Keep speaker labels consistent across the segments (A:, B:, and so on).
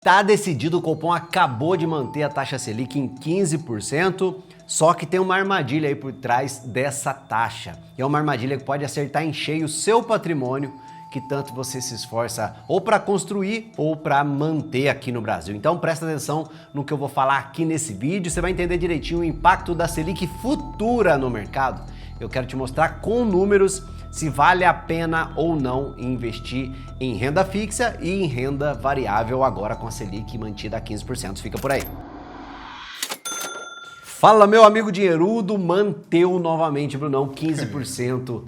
A: Tá decidido, o Copom acabou de manter a taxa Selic em 15%, só que tem uma armadilha aí por trás dessa taxa. E é uma armadilha que pode acertar em cheio o seu patrimônio, que tanto você se esforça ou para construir ou para manter aqui no Brasil. Então presta atenção no que eu vou falar aqui nesse vídeo, você vai entender direitinho o impacto da Selic futura no mercado. Eu quero te mostrar com números se vale a pena ou não investir em renda fixa e em renda variável agora com a Selic mantida a 15%. Fica por aí. Fala, meu amigo dinheirudo, manteu novamente, Brunão, 15%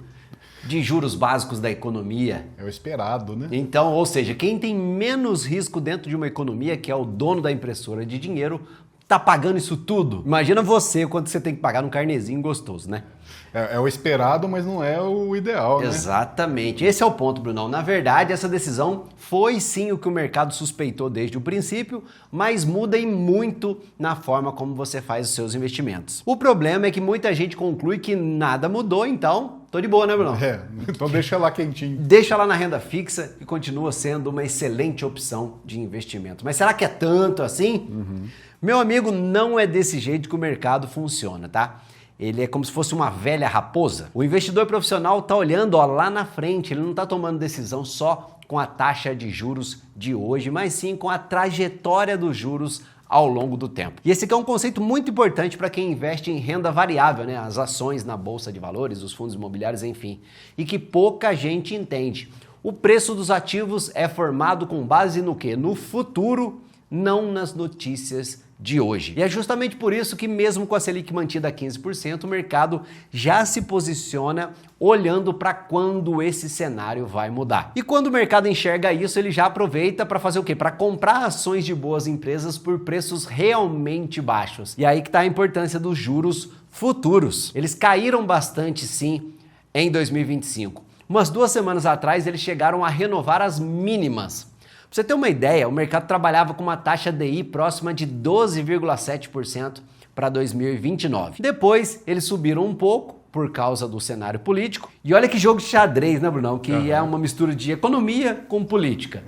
A: de juros básicos da economia.
B: É o esperado, né?
A: Então, ou seja, quem tem menos risco dentro de uma economia, que é o dono da impressora de dinheiro, tá pagando isso tudo. Imagina você quando você tem que pagar num carnezinho gostoso, né?
B: É o esperado, mas não é o ideal, né?
A: Exatamente. Esse é o ponto, Brunão. Na verdade, essa decisão foi sim o que o mercado suspeitou desde o princípio, mas muda e muito na forma como você faz os seus investimentos. O problema é que muita gente conclui que nada mudou, então tô de boa, né, Brunão?
B: Então deixa lá quentinho.
A: Deixa lá na renda fixa e continua sendo uma excelente opção de investimento. Mas será que é tanto assim? Meu amigo, não é desse jeito que o mercado funciona, tá? Ele é como se fosse uma velha raposa. O investidor profissional tá olhando lá na frente, ele não tá tomando decisão só com a taxa de juros de hoje, mas sim com a trajetória dos juros ao longo do tempo. E esse aqui é um conceito muito importante para quem investe em renda variável, né? As ações na bolsa de valores, os fundos imobiliários, enfim, e que pouca gente entende. O preço dos ativos é formado com base no quê? No futuro, não nas notícias de hoje. E é justamente por isso que mesmo com a Selic mantida a 15%, o mercado já se posiciona olhando para quando esse cenário vai mudar. E quando o mercado enxerga isso, ele já aproveita para fazer o quê? Para comprar ações de boas empresas por preços realmente baixos. E aí que está a importância dos juros futuros. Eles caíram bastante sim em 2025. Umas 2 semanas atrás eles chegaram a renovar as mínimas. Pra você ter uma ideia, o mercado trabalhava com uma taxa DI próxima de 12,7% para 2029. Depois, eles subiram um pouco por causa do cenário político. E olha que jogo de xadrez, né, Brunão? Que é uma mistura de economia com política.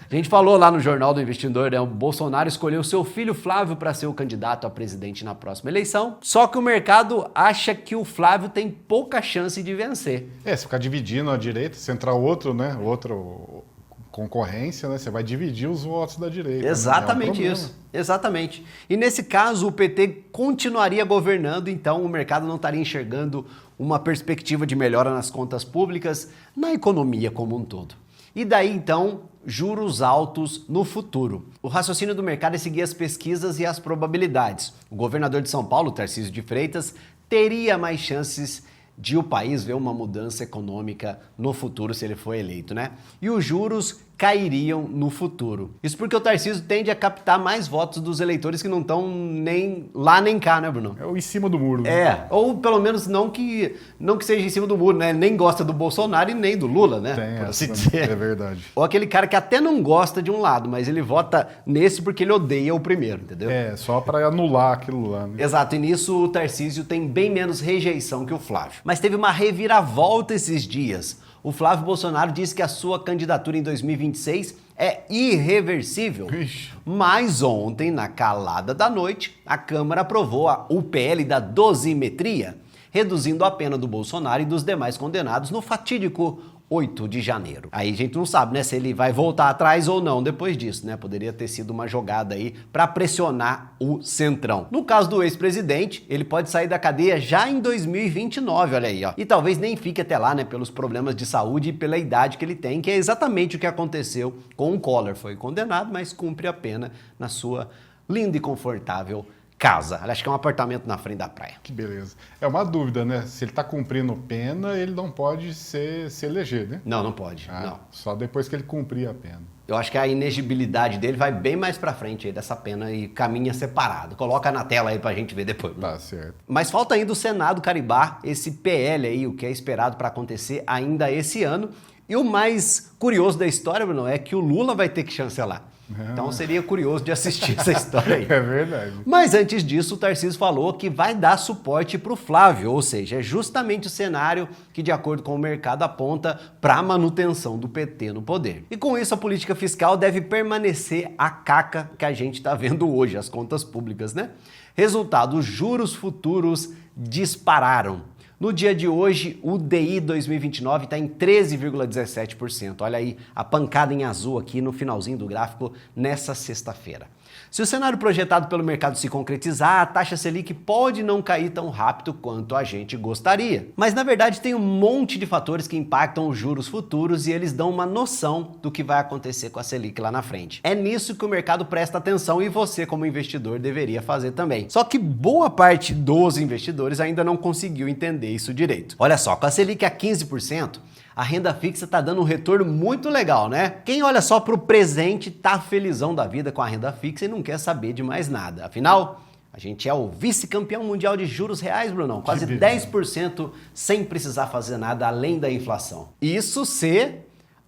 A: A gente falou lá no Jornal do Investidor, né? O Bolsonaro escolheu seu filho Flávio para ser o candidato a presidente na próxima eleição. Só que o mercado acha que o Flávio tem pouca chance de vencer.
B: Se ficar dividindo a direita, se entrar outro, né? Outro concorrência, né? Você vai dividir os votos da direita.
A: Exatamente isso. Exatamente. E nesse caso, o PT continuaria governando, então o mercado não estaria enxergando uma perspectiva de melhora nas contas públicas, na economia como um todo. E daí, então, juros altos no futuro. O raciocínio do mercado é seguir as pesquisas e as probabilidades. O governador de São Paulo, Tarcísio de Freitas, teria mais chances de o país ver uma mudança econômica no futuro se ele for eleito, né? E os juros cairiam no futuro. Isso porque o Tarcísio tende a captar mais votos dos eleitores que não estão nem lá nem cá, né, Bruno?
B: É o em cima do muro. Né?
A: Ou pelo menos não que seja em cima do muro, né? Nem gosta do Bolsonaro e nem do Lula, né?
B: Tem,
A: por assim dizer.
B: É verdade.
A: Ou aquele cara que até não gosta de um lado, mas ele vota nesse porque ele odeia o primeiro, entendeu?
B: Só para anular aquilo lá, né?
A: Exato, e nisso o Tarcísio tem bem menos rejeição que o Flávio. Mas teve uma reviravolta esses dias. O Flávio Bolsonaro disse que a sua candidatura em 2026 é irreversível.
B: Ixi.
A: Mas ontem, na calada da noite, a Câmara aprovou o PL da dosimetria, reduzindo a pena do Bolsonaro e dos demais condenados no fatídico 8 de janeiro. Aí a gente não sabe, né, se ele vai voltar atrás ou não depois disso, né? Poderia ter sido uma jogada aí para pressionar o Centrão. No caso do ex-presidente, ele pode sair da cadeia já em 2029, olha aí, ó. E talvez nem fique até lá, né, pelos problemas de saúde e pela idade que ele tem, que é exatamente o que aconteceu com o Collor. Foi condenado, mas cumpre a pena na sua linda e confortável casa. Acho que é um apartamento na frente da praia.
B: Que beleza. É uma dúvida, né? Se ele está cumprindo pena, ele não pode se eleger, né?
A: Não pode. Não.
B: Só depois que ele cumprir a pena.
A: Eu acho que a inegibilidade dele vai bem mais pra frente aí dessa pena e caminha separado. Coloca na tela aí pra gente ver depois.
B: Tá certo.
A: Mas falta ainda o Senado carimbar esse PL aí, o que é esperado para acontecer ainda esse ano. E o mais curioso da história, Bruno, é que o Lula vai ter que chancelar. Então seria curioso de assistir essa história aí.
B: É verdade.
A: Mas antes disso, o Tarcísio falou que vai dar suporte para o Flávio, ou seja, é justamente o cenário que, de acordo com o mercado, aponta para a manutenção do PT no poder. E com isso, a política fiscal deve permanecer a caca que a gente está vendo hoje, as contas públicas, né? Resultado, os juros futuros dispararam. No dia de hoje, o DI 2029 está em 13,17%. Olha aí a pancada em azul aqui no finalzinho do gráfico nessa sexta-feira. Se o cenário projetado pelo mercado se concretizar, a taxa Selic pode não cair tão rápido quanto a gente gostaria. Mas na verdade tem um monte de fatores que impactam os juros futuros e eles dão uma noção do que vai acontecer com a Selic lá na frente. É nisso que o mercado presta atenção e você, como investidor, deveria fazer também. Só que boa parte dos investidores ainda não conseguiu entender isso direito. Olha só, com a Selic a 15%, a renda fixa está dando um retorno muito legal, né? Quem olha só para o presente tá felizão da vida com a renda fixa e não quer saber de mais nada. Afinal, a gente é o vice-campeão mundial de juros reais, Brunão. Quase 10% sem precisar fazer nada além da inflação. Isso se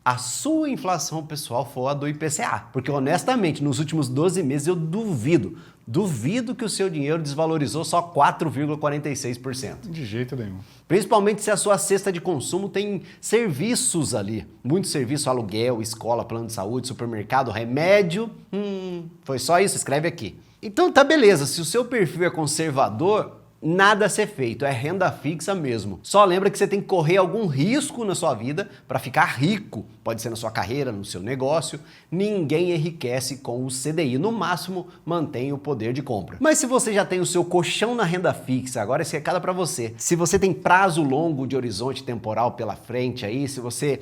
A: a sua inflação pessoal for a do IPCA. Porque honestamente, nos últimos 12 meses eu duvido que o seu dinheiro desvalorizou só 4,46%.
B: De jeito nenhum.
A: Principalmente se a sua cesta de consumo tem serviços ali. Muito serviço, aluguel, escola, plano de saúde, supermercado, remédio. Foi só isso? Escreve aqui. Então tá beleza, se o seu perfil é conservador, nada a ser feito, é renda fixa mesmo. Só lembra que você tem que correr algum risco na sua vida para ficar rico. Pode ser na sua carreira, no seu negócio. Ninguém enriquece com o CDI. No máximo, mantém o poder de compra. Mas se você já tem o seu colchão na renda fixa, agora esse recado é para você. Se você tem prazo longo de horizonte temporal pela frente aí, se você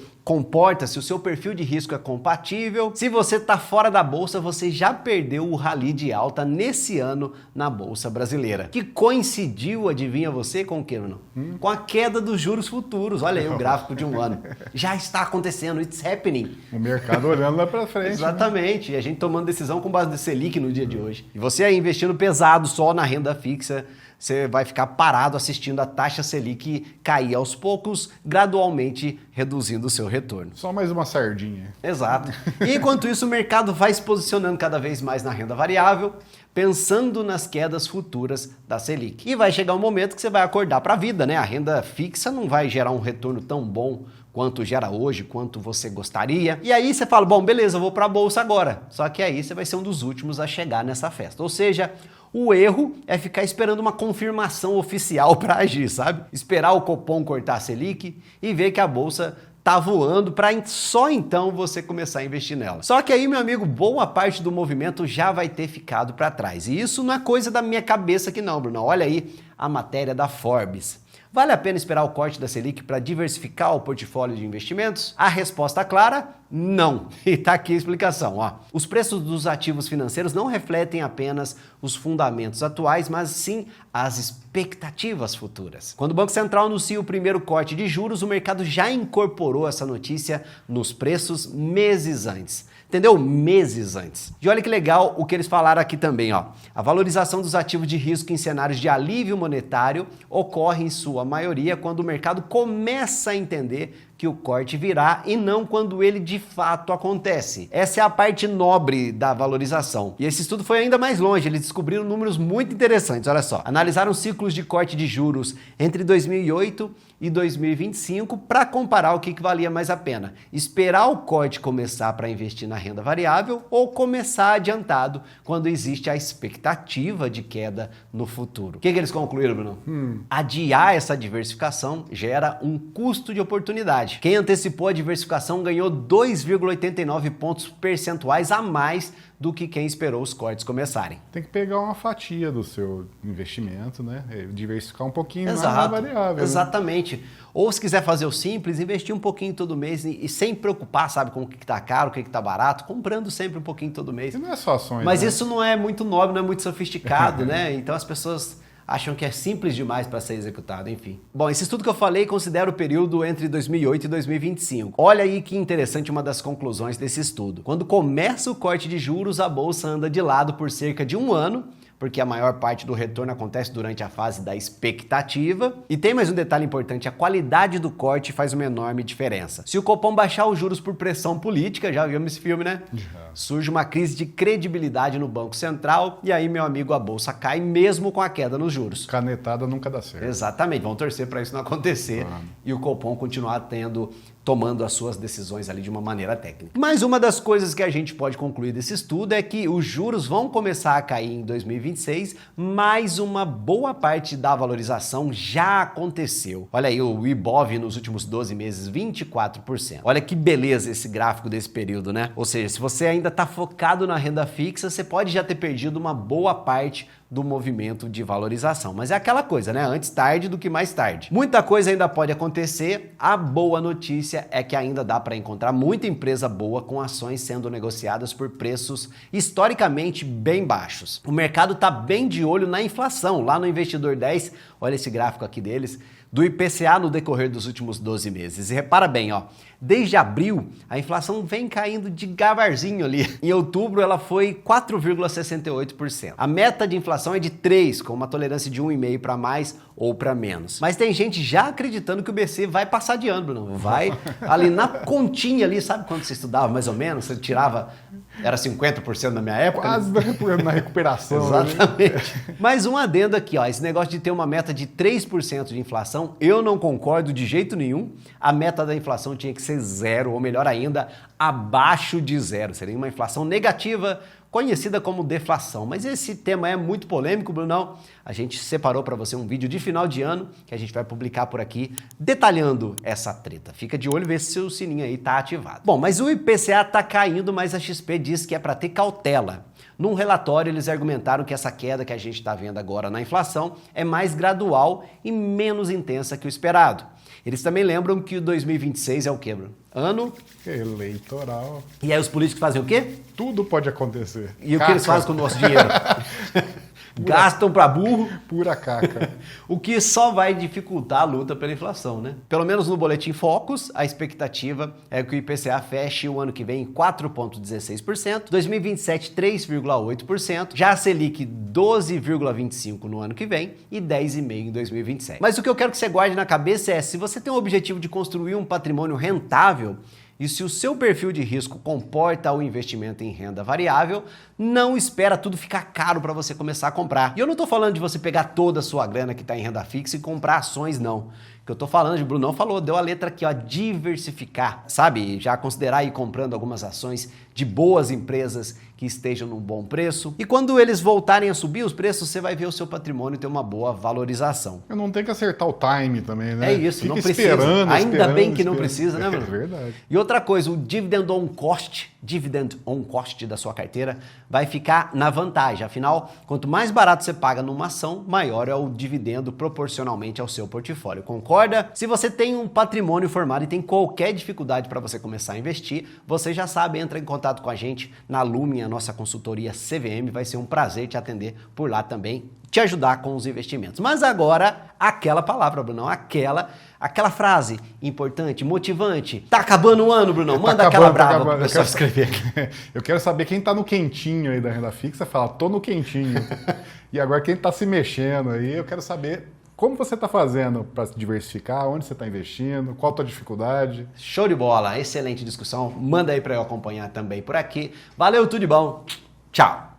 A: se o seu perfil de risco é compatível, se você tá fora da bolsa, você já perdeu o rally de alta nesse ano na bolsa brasileira. Que coincidiu, adivinha você, com o que, não? Com a queda dos juros futuros. Olha aí o gráfico de um ano. Já está acontecendo, it's happening.
B: O mercado olhando lá para frente.
A: Exatamente, né? E a gente tomando decisão com base no Selic no dia de hoje. E você aí investindo pesado só na renda fixa, você vai ficar parado assistindo a taxa Selic cair aos poucos, gradualmente reduzindo o seu retorno.
B: Só mais uma sardinha.
A: Exato. E enquanto isso, o mercado vai se posicionando cada vez mais na renda variável, pensando nas quedas futuras da Selic. E vai chegar um momento que você vai acordar para a vida, né? A renda fixa não vai gerar um retorno tão bom quanto gera hoje, quanto você gostaria. E aí você fala, bom, beleza, eu vou para a bolsa agora. Só que aí você vai ser um dos últimos a chegar nessa festa. Ou seja, o erro é ficar esperando uma confirmação oficial para agir, sabe? Esperar o Copom cortar a Selic e ver que a bolsa tá voando para só então você começar a investir nela. Só que aí, meu amigo, boa parte do movimento já vai ter ficado para trás. E isso não é coisa da minha cabeça aqui não, Bruno. Olha aí a matéria da Forbes. Vale a pena esperar o corte da Selic para diversificar o portfólio de investimentos? A resposta clara, não. E tá aqui a explicação, ó. Os preços dos ativos financeiros não refletem apenas os fundamentos atuais, mas sim as expectativas futuras. Quando o Banco Central anuncia o primeiro corte de juros, o mercado já incorporou essa notícia nos preços meses antes. Entendeu? Meses antes. E olha que legal o que eles falaram aqui também, ó. A valorização dos ativos de risco em cenários de alívio monetário ocorre em sua maioria quando o mercado começa a entender que o corte virá e não quando ele de fato acontece. Essa é a parte nobre da valorização. E esse estudo foi ainda mais longe, eles descobriram números muito interessantes, olha só. Analisaram ciclos de corte de juros entre 2008 e 2025 para comparar o que valia mais a pena. Esperar o corte começar para investir na renda variável ou começar adiantado quando existe a expectativa de queda no futuro. O que eles concluíram, Bruno? Adiar essa diversificação gera um custo de oportunidade. Quem antecipou a diversificação ganhou 2,89 pontos percentuais a mais do que quem esperou os cortes começarem.
B: Tem que pegar uma fatia do seu investimento, né? Diversificar um pouquinho
A: Exato,
B: na variável.
A: Exatamente. Né? Ou se quiser fazer o simples, investir um pouquinho todo mês e sem preocupar, sabe, com o que está caro, o que está barato, comprando sempre um pouquinho todo mês.
B: E não é só ações.
A: Mas
B: né?
A: isso não é muito nobre, não é muito sofisticado, né? Então as pessoas acham que é simples demais para ser executado, enfim. Bom, esse estudo que eu falei considera o período entre 2008 e 2025. Olha aí que interessante uma das conclusões desse estudo. Quando começa o corte de juros, a bolsa anda de lado por cerca de um ano, porque a maior parte do retorno acontece durante a fase da expectativa. E tem mais um detalhe importante, a qualidade do corte faz uma enorme diferença. Se o Copom baixar os juros por pressão política, já vimos esse filme, né? Surge uma crise de credibilidade no Banco Central e aí, meu amigo, a bolsa cai mesmo com a queda nos juros.
B: Canetada nunca dá certo.
A: Exatamente, vamos torcer para isso não acontecer e o Copom continuar tomando as suas decisões ali de uma maneira técnica. Mas uma das coisas que a gente pode concluir desse estudo é que os juros vão começar a cair em 2026, mas uma boa parte da valorização já aconteceu. Olha aí, o Ibov nos últimos 12 meses, 24%. Olha que beleza esse gráfico desse período, né? Ou seja, se você ainda está focado na renda fixa, você pode já ter perdido uma boa parte do movimento de valorização. Mas é aquela coisa, né? Antes tarde do que mais tarde. Muita coisa ainda pode acontecer. A boa notícia é que ainda dá para encontrar muita empresa boa com ações sendo negociadas por preços historicamente bem baixos. O mercado está bem de olho na inflação. Lá no Investidor 10, olha esse gráfico aqui deles, do IPCA no decorrer dos últimos 12 meses. E repara bem, ó, desde abril a inflação vem caindo devagarzinho ali. Em outubro ela foi 4,68%. A meta de inflação é de 3, com uma tolerância de 1,5 para mais ou para menos. Mas tem gente já acreditando que o BC vai passar de ano, Bruno. Vai ali na continha ali, sabe quando você estudava mais ou menos? Você tirava, era 50% na minha época.
B: Quase na recuperação.
A: Exatamente. Né? Mais um adendo aqui, ó, esse negócio de ter uma meta de 3% de inflação, eu não concordo de jeito nenhum. A meta da inflação tinha que ser 0, ou melhor ainda, abaixo de 0. Seria uma inflação negativa, conhecida como deflação. Mas esse tema é muito polêmico, Brunão. A gente separou para você um vídeo de final de ano que a gente vai publicar por aqui, detalhando essa treta. Fica de olho e vê se seu sininho aí tá ativado. Bom, mas o IPCA tá caindo, mas a XP diz que é para ter cautela. Num relatório, eles argumentaram que essa queda que a gente está vendo agora na inflação é mais gradual e menos intensa que o esperado. Eles também lembram que o 2026 é o quê, Bruno? Ano
B: eleitoral.
A: E aí os políticos fazem o quê?
B: Tudo pode acontecer.
A: E o que eles fazem com o nosso dinheiro? Gastam para burro.
B: Pura caca.
A: O que só vai dificultar a luta pela inflação, né? Pelo menos no Boletim Focus, a expectativa é que o IPCA feche o ano que vem em 4,16%, 2027 3,8%, já a Selic 12,25% no ano que vem e 10,5% em 2027. Mas o que eu quero que você guarde na cabeça é, se você tem o objetivo de construir um patrimônio rentável, e se o seu perfil de risco comporta o investimento em renda variável, não espera tudo ficar caro para você começar a comprar. E eu não estou falando de você pegar toda a sua grana que está em renda fixa e comprar ações, não. O que eu estou falando, o Brunão falou, deu a letra aqui, ó, diversificar, sabe? Já considerar ir comprando algumas ações de boas empresas que estejam num bom preço. E quando eles voltarem a subir os preços, você vai ver o seu patrimônio ter uma boa valorização.
B: Eu não tenho que acertar o time também, né?
A: É isso,
B: Fica
A: não precisa.
B: esperando,
A: Ainda bem que não precisa, né, Bruno?
B: É verdade.
A: E outra coisa, o dividend on cost da sua carteira vai ficar na vantagem. Afinal, quanto mais barato você paga numa ação, maior é o dividendo proporcionalmente ao seu portfólio. Concorda? Se você tem um patrimônio formado e tem qualquer dificuldade para você começar a investir, você já sabe, entra em contato com a gente na Lumen, a nossa consultoria CVM. Vai ser um prazer te atender por lá também, te ajudar com os investimentos. Mas agora, aquela palavra, Brunão, aquela frase importante, motivante. Tá acabando o ano, Brunão? Manda aquela brava pro pessoal escrever.
B: Eu quero saber quem tá no quentinho aí da renda fixa, fala, tô no quentinho. E agora quem tá se mexendo aí, eu quero saber como você está fazendo para se diversificar, onde você está investindo, qual a tua dificuldade.
A: Show de bola, excelente discussão. Manda aí para eu acompanhar também por aqui. Valeu, tudo de bom. Tchau.